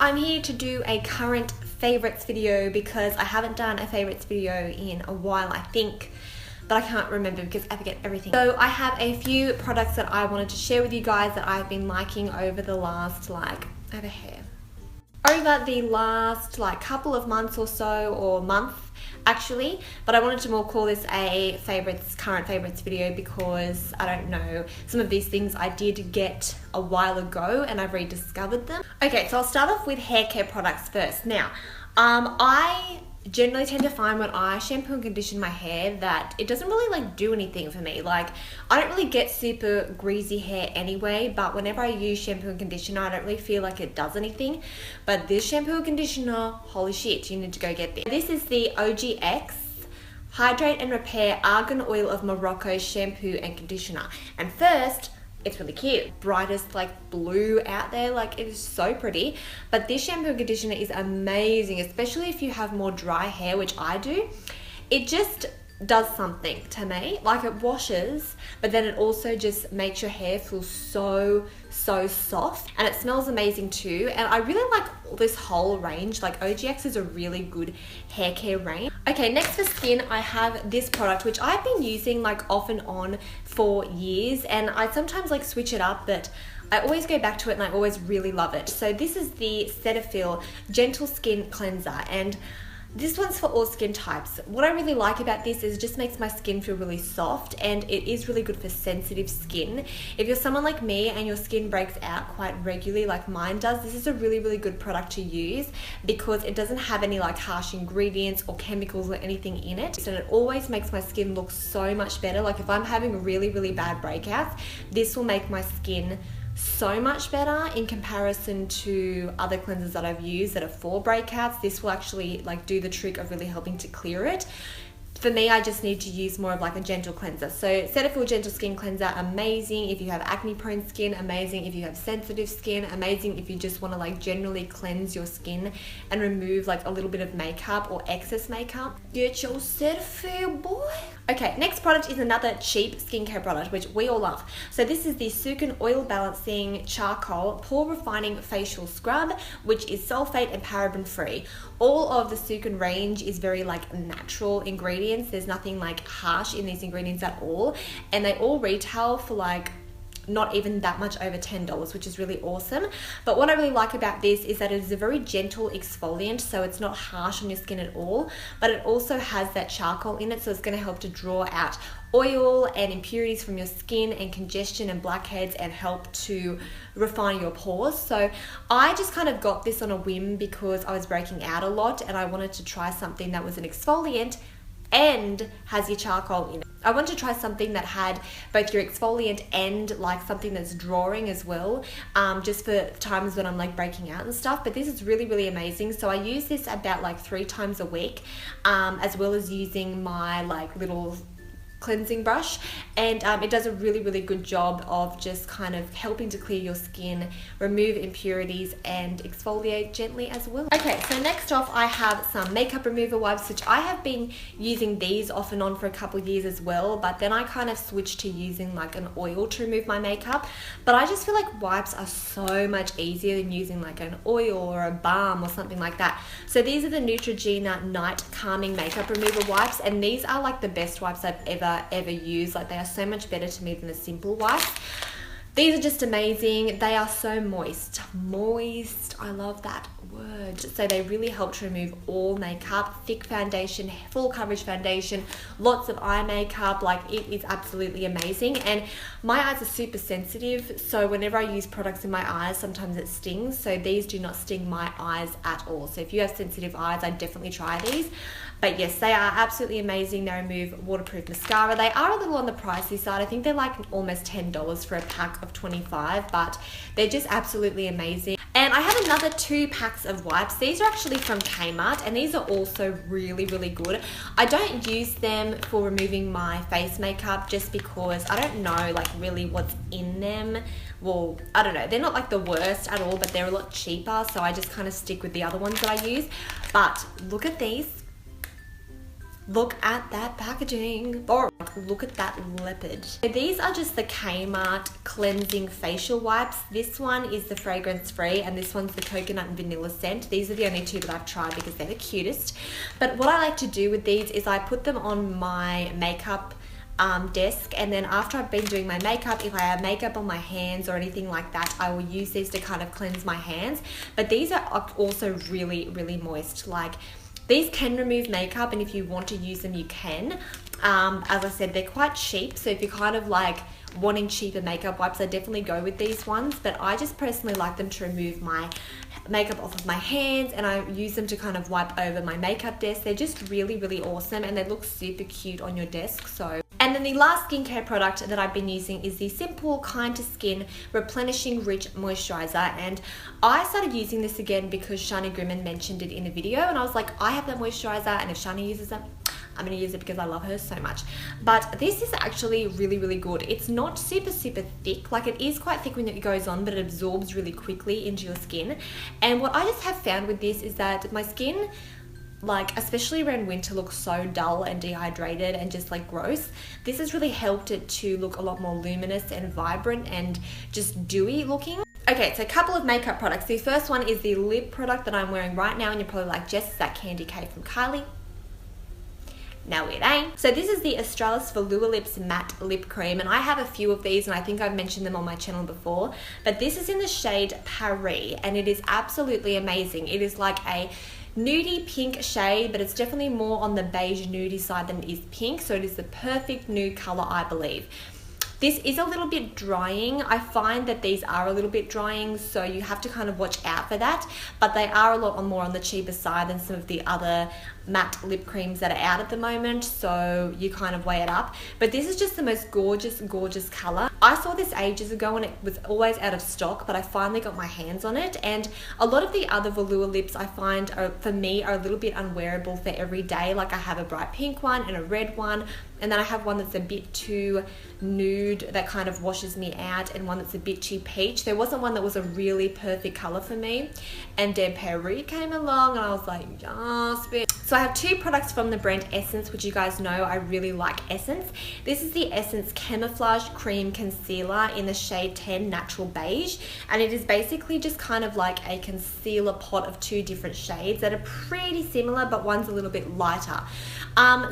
I'm here to do a current favorites video because I haven't done a favorites video in a while, I think, but I can't remember because I forget everything. So I have a few products that I wanted to share with you guys that I've been liking over the last, over the last couple of months or so, or month actually, but I wanted to more call this a current favorites video because I don't know, some of these things I did get a while ago and I've rediscovered them. Okay, so I'll start off with hair care products first. Now, I generally tend to find when I shampoo and condition my hair that it doesn't really do anything for me. I don't really get super greasy hair anyway, but whenever I use shampoo and conditioner, I don't really feel like it does anything. But this shampoo and conditioner, holy shit, you need to go get this. This is the OGX Hydrate and Repair Argan Oil of Morocco shampoo and conditioner. And first, it's really cute. Brightest blue out there, it is so pretty. But this shampoo and conditioner is amazing, especially if you have more dry hair, which I do. It just does something to me. It washes, but then it also just makes your hair feel so soft, and it smells amazing too. And I really like this whole range. OGX is a really good hair care range. Okay, next for skin, I have this product which I've been using off and on for years, and I sometimes switch it up, but I always go back to it and I always really love it. So this is the Cetaphil Gentle Skin Cleanser, and this one's for all skin types. What I really like about this is it just makes my skin feel really soft, and it is really good for sensitive skin. If you're someone like me and your skin breaks out quite regularly like mine does, this is a really good product to use because it doesn't have any harsh ingredients or chemicals or anything in it. And it always makes my skin look so much better. If I'm having really bad breakouts, this will make my skin so much better in comparison to other cleansers that I've used that are for breakouts. This will actually do the trick of really helping to clear it. For me, I just need to use more of a gentle cleanser. So Cetaphil Gentle Skin Cleanser, amazing if you have acne prone skin, amazing if you have sensitive skin, amazing if you just want to generally cleanse your skin and remove a little bit of makeup or excess makeup. Get your Cetaphil, boy. Okay, next product is another cheap skincare product which we all love. So this is the Sukin Oil Balancing Charcoal Pore Refining Facial Scrub, which is sulfate and paraben free. All of the Sukin range is very natural ingredients. There's nothing harsh in these ingredients at all, and they all retail for not even that much over $10, which is really awesome. But what I really like about this is that it is a very gentle exfoliant, so it's not harsh on your skin at all, but it also has that charcoal in it, so it's going to help to draw out oil and impurities from your skin and congestion and blackheads and help to refine your pores. So I just kind of got this on a whim because I was breaking out a lot and I wanted to try something that was an exfoliant and has your charcoal in it. I wanted to try something that had both your exfoliant and something that's drawing as well, just for times when I'm breaking out and stuff. But this is really amazing. So I use this about 3 times a week, as well as using my little cleansing brush, and it does a really good job of just kind of helping to clear your skin, remove impurities, and exfoliate gently as well. Okay, so next off I have some makeup remover wipes, which I have been using these off and on for a couple of years as well, but then I kind of switched to using an oil to remove my makeup. But I just feel wipes are so much easier than using an oil or a balm or something like that. So these are the Neutrogena Night Calming Makeup Remover wipes, and these are the best wipes I've ever used. They are so much better to me than the simple wipes. These are just amazing. They are so moist. I love that word. So they really help to remove all makeup, thick foundation, full coverage foundation, lots of eye makeup. It is absolutely amazing. And my eyes are super sensitive, so whenever I use products in my eyes, sometimes it stings. So these do not sting my eyes at all. So if you have sensitive eyes, I'd definitely try these. But yes, they are absolutely amazing. They remove waterproof mascara. They are a little on the pricey side. I think they're almost $10 for a pack of 25, but they're just absolutely amazing. And I have another 2 packs of wipes. These are actually from Kmart, and these are also really good. I don't use them for removing my face makeup just because I don't know really what's in them. Well, I don't know. They're not the worst at all, but they're a lot cheaper, so I just kind of stick with the other ones that I use. But look at these. Look at that packaging. Look at that leopard. So these are just the Kmart cleansing facial wipes. This one is the fragrance free and this one's the coconut and vanilla scent. These are the only two that I've tried because they're the cutest. But what I like to do with these is I put them on my makeup desk, and then after I've been doing my makeup, if I have makeup on my hands or anything like that, I will use these to kind of cleanse my hands. But these are also really, really moist. Like, these can remove makeup, and if you want to use them, you can. As I said, they're quite cheap, so if you're kind of like wanting cheaper makeup wipes, I definitely go with these ones. But I just personally like them to remove my makeup off of my hands, and I use them to kind of wipe over my makeup desk. They're just really, really awesome, and they look super cute on your desk. So, and then the last skincare product that I've been using is the Simple Kind to Skin Replenishing Rich Moisturizer, and I started using this again because Shani Grimman mentioned it in a video, and I was like, I have that moisturizer, and if Shani uses it, I'm going to use it because I love her so much. But this is actually really, really good. It's not super, super thick. Like, it is quite thick when it goes on, but it absorbs really quickly into your skin. And what I just have found with this is that my skin, like especially around winter, looks so dull and dehydrated and just like gross. This has really helped it to look a lot more luminous and vibrant and just dewy looking. Okay, so a couple of makeup products. The first one is the lip product that I'm wearing right now, and you're probably like, Jess, is that Candy K from Kylie? No, it ain't. So this is the Australis Velour Lips Matte Lip Cream, and I have a few of these, and I think I've mentioned them on my channel before, but this is in the shade Paris, and it is absolutely amazing. It is like a nudie pink shade, but it's definitely more on the beige nudie side than it is pink, so it is the perfect nude color, I believe. This is a little bit drying. I find that these are a little bit drying, so you have to kind of watch out for that, but they are a lot more on the cheaper side than some of the other matte lip creams that are out at the moment, so you kind of weigh it up. But this is just the most gorgeous, gorgeous color. I saw this ages ago and it was always out of stock, but I finally got my hands on it, and a lot of the other velour lips I find are, for me, are a little bit unwearable for every day. Like, I have a bright pink one and a red one, and then I have one that's a bit too nude that kind of washes me out, and one that's a bit too peach. There wasn't one that was a really perfect color for me, and then Paris came along and I was like, yes, bitch. So I have two products from the brand Essence, which you guys know I really like Essence. This is the Essence Camouflage Cream Concealer in the shade 10 Natural Beige, and it is basically just kind of like a concealer pot of two different shades that are pretty similar, but one's a little bit lighter.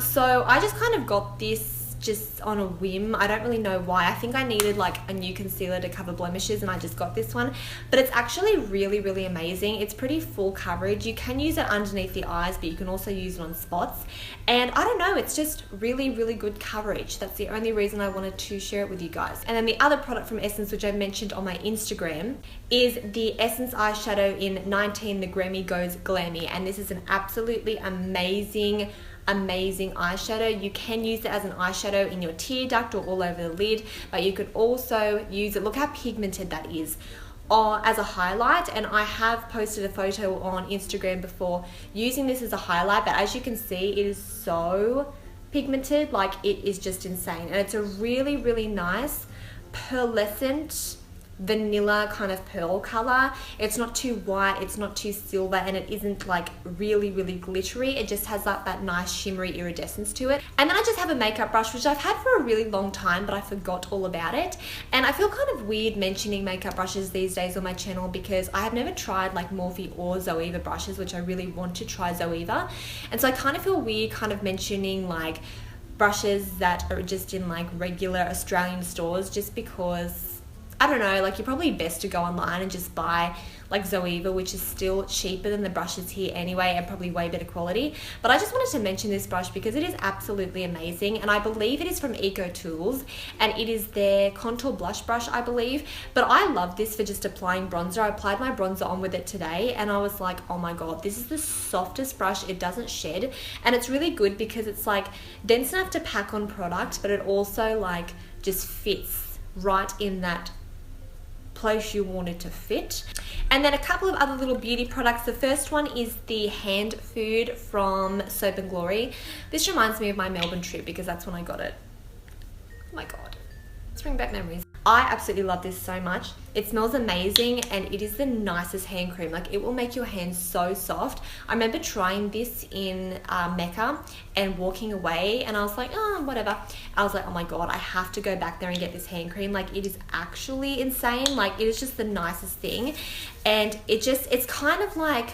So I just kind of got this just on a whim. I don't really know why. I think I needed like a new concealer to cover blemishes, and I just got this one, but it's actually really, really amazing. It's pretty full coverage. You can use it underneath the eyes, but you can also use it on spots, and I don't know, it's just really, really good coverage. That's the only reason I wanted to share it with you guys. And then the other product from Essence, which I mentioned on my Instagram, is the Essence eyeshadow in 19 The Grammy Goes Glammy, and this is an absolutely amazing eyeshadow. You can use it as an eyeshadow in your tear duct or all over the lid, but you could also use it, look how pigmented that is, as a highlight. And I have posted a photo on Instagram before using this as a highlight, but as you can see, it is so pigmented, like it is just insane. And it's a really, really nice pearlescent vanilla kind of pearl color. It's not too white, it's not too silver, and it isn't like really, really glittery. It just has like that nice shimmery iridescence to it. And then I just have a makeup brush, which I've had for a really long time, but I forgot all about it. And I feel kind of weird mentioning makeup brushes these days on my channel because I have never tried like Morphe or Zoeva brushes, which I really want to try Zoeva. And so I kind of feel weird kind of mentioning like brushes that are just in like regular Australian stores, just because I don't know, like you're probably best to go online and just buy like Zoeva, which is still cheaper than the brushes here anyway, and probably way better quality. But I just wanted to mention this brush because it is absolutely amazing, and I believe it is from Eco Tools, and it is their contour blush brush, I believe. But I love this for just applying bronzer. I applied my bronzer on with it today, and I was like, oh my god, this is the softest brush. It doesn't shed, and it's really good because it's like dense enough to pack on product, but it also like just fits right in that place you want it to fit. And then a couple of other little beauty products. The first one is the hand food from Soap and Glory. This reminds me of my Melbourne trip because that's when I got it. Oh my god, let's bring back memories. I absolutely love this so much. It smells amazing and it is the nicest hand cream. Like, it will make your hands so soft. I remember trying this in Mecca and walking away, and I was like, oh, whatever. I was like, oh my God, I have to go back there and get this hand cream. Like, it is actually insane. Like, it is just the nicest thing. And it's kind of like,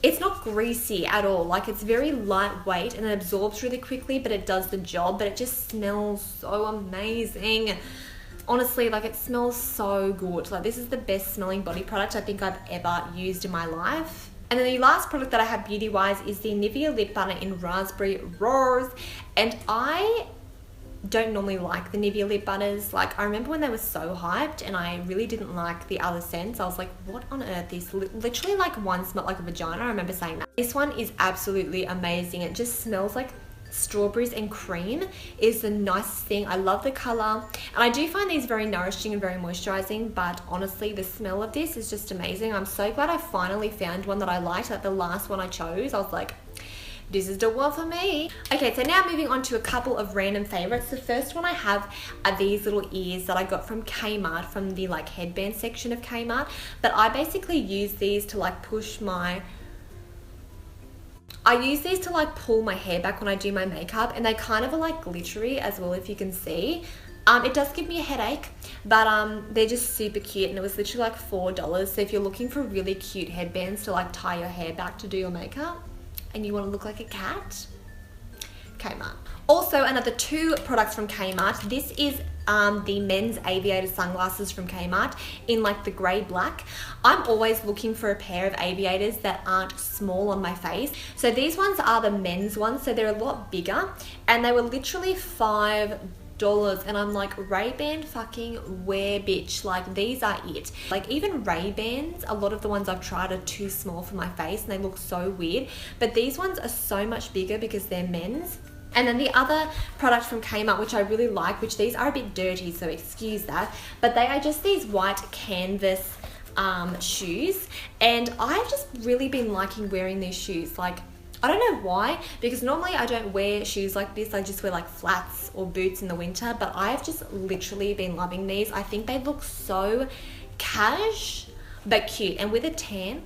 it's not greasy at all. Like, it's very lightweight and it absorbs really quickly, but it does the job. But it just smells so amazing. Honestly, like, it smells so good. Like, this is the best smelling body product I think I've ever used in my life. And then the last product that I have beauty-wise is the Nivea Lip Butter in Raspberry Rose. And I don't normally like the Nivea lip butters. Like, I remember when they were so hyped and I really didn't like the other scents. I was like, what on earth? This literally, like, one smelled like a vagina. I remember saying that. This one is absolutely amazing. It just smells like strawberries and cream. Is the nicest thing. I love the color, and I do find these very nourishing and very moisturizing, but honestly the smell of this is just amazing. I'm so glad I finally found one that I liked. Like, the last one I chose, I was like, this is the one for me. Okay, so now moving on to a couple of random favorites. The first one I have are these little ears that I got from Kmart, from the like headband section of Kmart. But I basically use these to like pull my hair back when I do my makeup, and they kind of are like glittery as well, if you can see. It does give me a headache, but they're just super cute, and it was literally like $4. So if you're looking for really cute headbands to like tie your hair back to do your makeup, and you want to look like a cat, Kmart. Also, another 2 products from Kmart. This is the men's aviator sunglasses from Kmart in like the grey black. I'm always looking for a pair of aviators that aren't small on my face. So these ones are the men's ones, so they're a lot bigger, and they were literally $5. And I'm like, Ray-Ban fucking wear, bitch. Like, these are it. Like, even Ray-Bans, a lot of the ones I've tried are too small for my face and they look so weird, but these ones are so much bigger because they're men's. And then the other product from Kmart, which I really like, which these are a bit dirty, so excuse that, but they are just these white canvas shoes, and I've just really been liking wearing these shoes. Like, I don't know why, because normally I don't wear shoes like this. I just wear like flats or boots in the winter, but I've just literally been loving these. I think they look so cash but cute, and with a tan,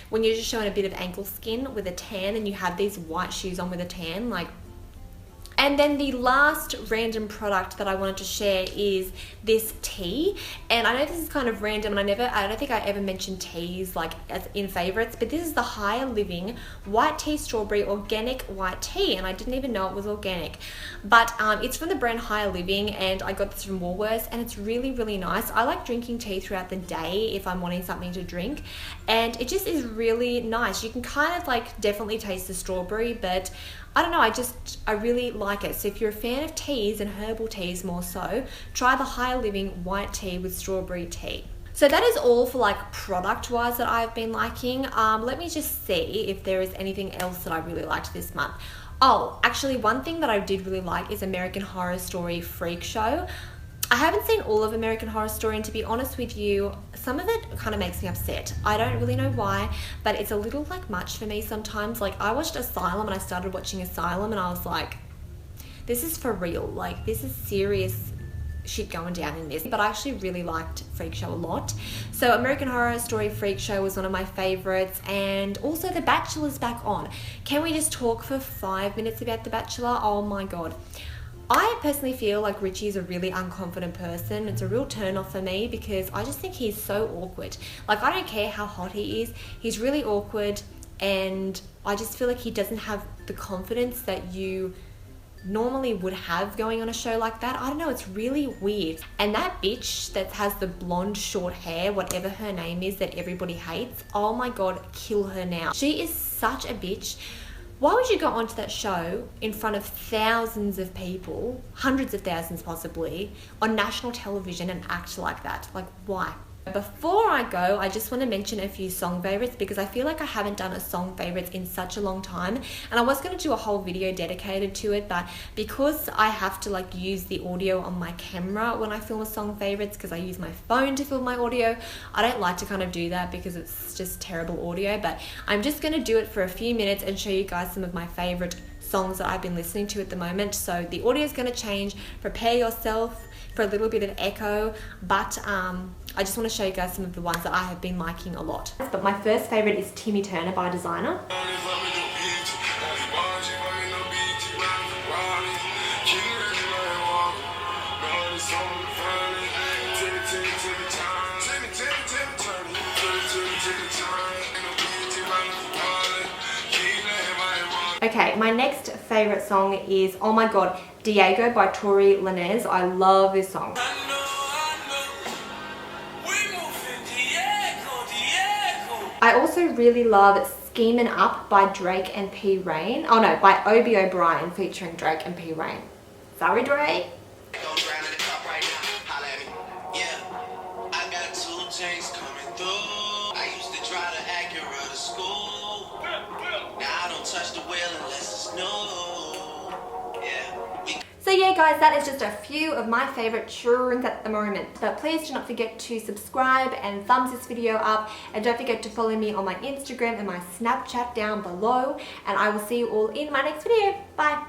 when you're just showing a bit of ankle skin with a tan and you have these white shoes on with a tan, like. And then the last random product that I wanted to share is this tea. And I know this is kind of random, and I don't think I ever mentioned teas like as in favorites, but this is the Higher Living White Tea Strawberry Organic White Tea, and I didn't even know it was organic. But it's from the brand Higher Living, and I got this from Woolworths, and it's really, really nice. I like drinking tea throughout the day if I'm wanting something to drink, and it just is really nice. You can kind of like definitely taste the strawberry, but I don't know, I really like it. So if you're a fan of teas and herbal teas more so, try the Higher Living White Tea with Strawberry Tea. So that is all for like product wise that I've been liking. Let me just see if there is anything else that I really liked this month. Oh, actually one thing that I did really like is American Horror Story Freak Show. I haven't seen all of American Horror Story, and to be honest with you, some of it kind of makes me upset. I don't really know why, but it's a little like much for me sometimes. Like, I watched Asylum, and I started watching Asylum, and I was like, this is for real. Like, this is serious shit going down in this. But I actually really liked Freak Show a lot. So American Horror Story Freak Show was one of my favorites, and also The Bachelor's back on. Can we just talk for 5 minutes about The Bachelor? Oh my God. I personally feel like Richie is a really unconfident person. It's a real turn off for me because I just think he's so awkward. Like, I don't care how hot he is, he's really awkward, and I just feel like he doesn't have the confidence that you normally would have going on a show like that. I don't know, it's really weird. And that bitch that has the blonde short hair, whatever her name is, that everybody hates, oh my God, kill her now. She is such a bitch. Why would you go onto that show in front of thousands of people, hundreds of thousands possibly, on national television and act like that? Like, why? Before I go, I just want to mention a few song favorites because I feel like I haven't done a song favorites in such a long time, and I was going to do a whole video dedicated to it, but because I have to like use the audio on my camera when I film a song favorites, because I use my phone to film my audio, I don't like to kind of do that because it's just terrible audio. But I'm just going to do it for a few minutes and show you guys some of my favorite songs that I've been listening to at the moment. So the audio is going to change. Prepare yourself for a little bit of echo, but I just want to show you guys some of the ones that I have been liking a lot. But my first favorite is Timmy Turner by Designer. Okay, my next favorite song is, oh my god, Diego by Tory Lanez. I love this song. I also really love Schemin' Up by Drake and P. Rain. Oh no, by Obi O'Brien featuring Drake and P. Rain. Sorry, Drake. So yeah guys, that is just a few of my favorite drinks at the moment. But please do not forget to subscribe and thumbs this video up, and don't forget to follow me on my Instagram and my Snapchat down below, and I will see you all in my next video. Bye!